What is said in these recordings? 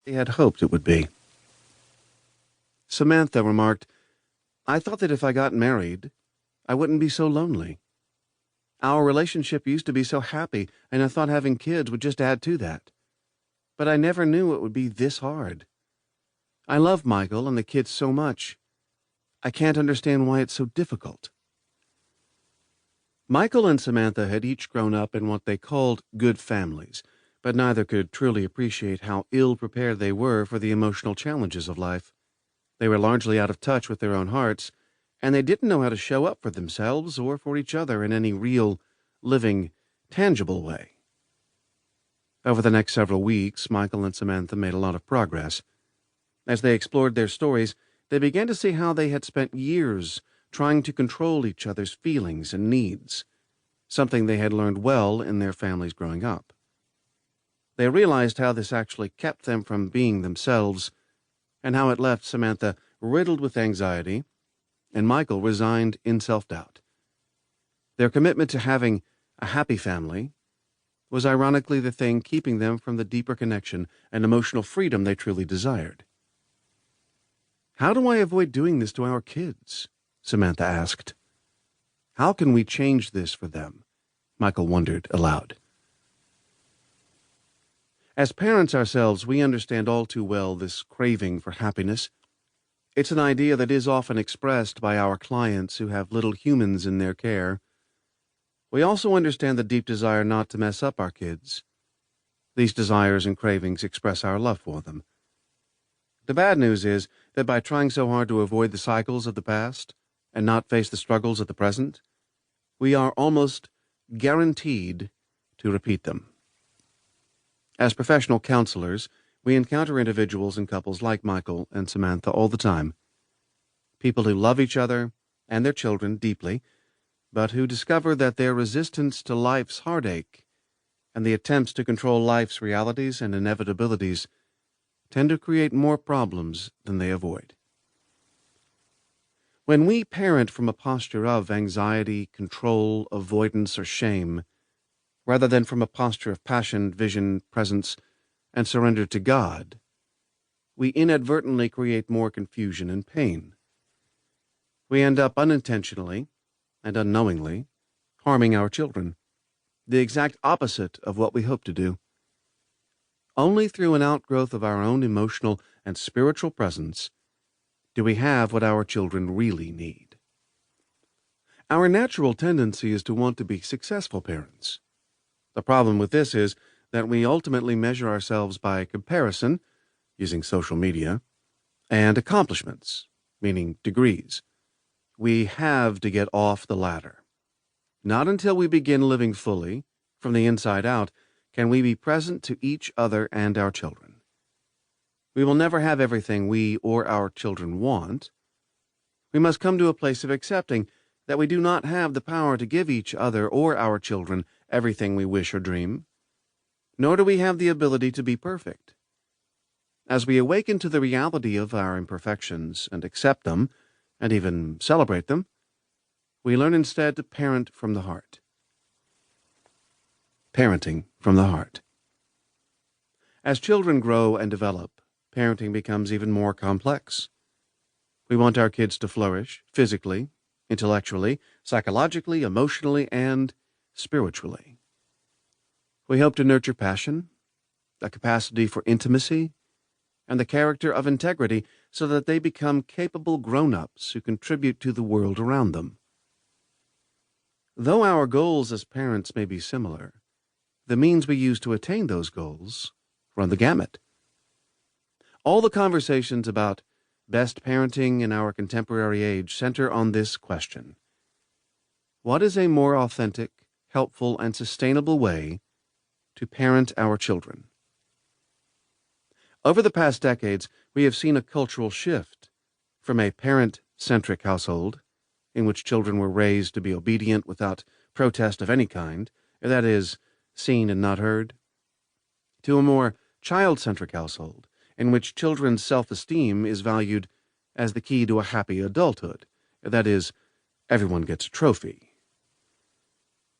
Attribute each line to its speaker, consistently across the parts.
Speaker 1: he had hoped it would be. Samantha remarked, "I thought that if I got married, I wouldn't be so lonely. Our relationship used to be so happy, and I thought having kids would just add to that. But I never knew it would be this hard. I love Michael and the kids so much. I can't understand why it's so difficult." Michael and Samantha had each grown up in what they called good families, but neither could truly appreciate how ill-prepared they were for the emotional challenges of life. They were largely out of touch with their own hearts, and they didn't know how to show up for themselves or for each other in any real, living, tangible way. Over the next several weeks, Michael and Samantha made a lot of progress. As they explored their stories, they began to see how they had spent years trying to control each other's feelings and needs, something they had learned well in their families growing up. They realized how this actually kept them from being themselves, and how it left Samantha riddled with anxiety and Michael resigned in self-doubt. Their commitment to having a happy family was ironically the thing keeping them from the deeper connection and emotional freedom they truly desired. "How do I avoid doing this to our kids?" Samantha asked. "How can we change this for them?" Michael wondered aloud. As parents ourselves, we understand all too well this craving for happiness. It's an idea that is often expressed by our clients who have little humans in their care. We also understand the deep desire not to mess up our kids. These desires and cravings express our love for them. The bad news is that by trying so hard to avoid the cycles of the past and not face the struggles of the present, we are almost guaranteed to repeat them. As professional counselors, we encounter individuals and couples like Michael and Samantha all the time. People who love each other and their children deeply, but who discover that their resistance to life's heartache and the attempts to control life's realities and inevitabilities tend to create more problems than they avoid. When we parent from a posture of anxiety, control, avoidance, or shame, rather than from a posture of passion, vision, presence, and surrender to God, we inadvertently create more confusion and pain. We end up unintentionally and unknowingly harming our children, the exact opposite of what we hope to do. Only through an outgrowth of our own emotional and spiritual presence do we have what our children really need. Our natural tendency is to want to be successful parents. The problem with this is that we ultimately measure ourselves by comparison, using social media, and accomplishments, meaning degrees. We have to get off the ladder. Not until we begin living fully, from the inside out, can we be present to each other and our children. We will never have everything we or our children want. We must come to a place of accepting that we do not have the power to give each other or our children everything we wish or dream, nor do we have the ability to be perfect. As we awaken to the reality of our imperfections and accept them, and even celebrate them, we learn instead to parent from the heart. Parenting from the heart. As children grow and develop, parenting becomes even more complex. We want our kids to flourish physically, intellectually, psychologically, emotionally, and spiritually. We hope to nurture passion, a capacity for intimacy, and the character of integrity so that they become capable grown-ups who contribute to the world around them. Though our goals as parents may be similar, the means we use to attain those goals run the gamut. All the conversations about best parenting in our contemporary age center on this question: what is a more authentic, helpful, and sustainable way to parent our children? Over the past decades, we have seen a cultural shift from a parent-centric household, in which children were raised to be obedient without protest of any kind, that is, seen and not heard, to a more child-centric household, in which children's self-esteem is valued as the key to a happy adulthood, that is, everyone gets a trophy.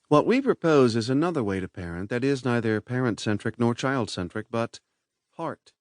Speaker 1: What we propose is another way to parent that is neither parent-centric nor child-centric, but heart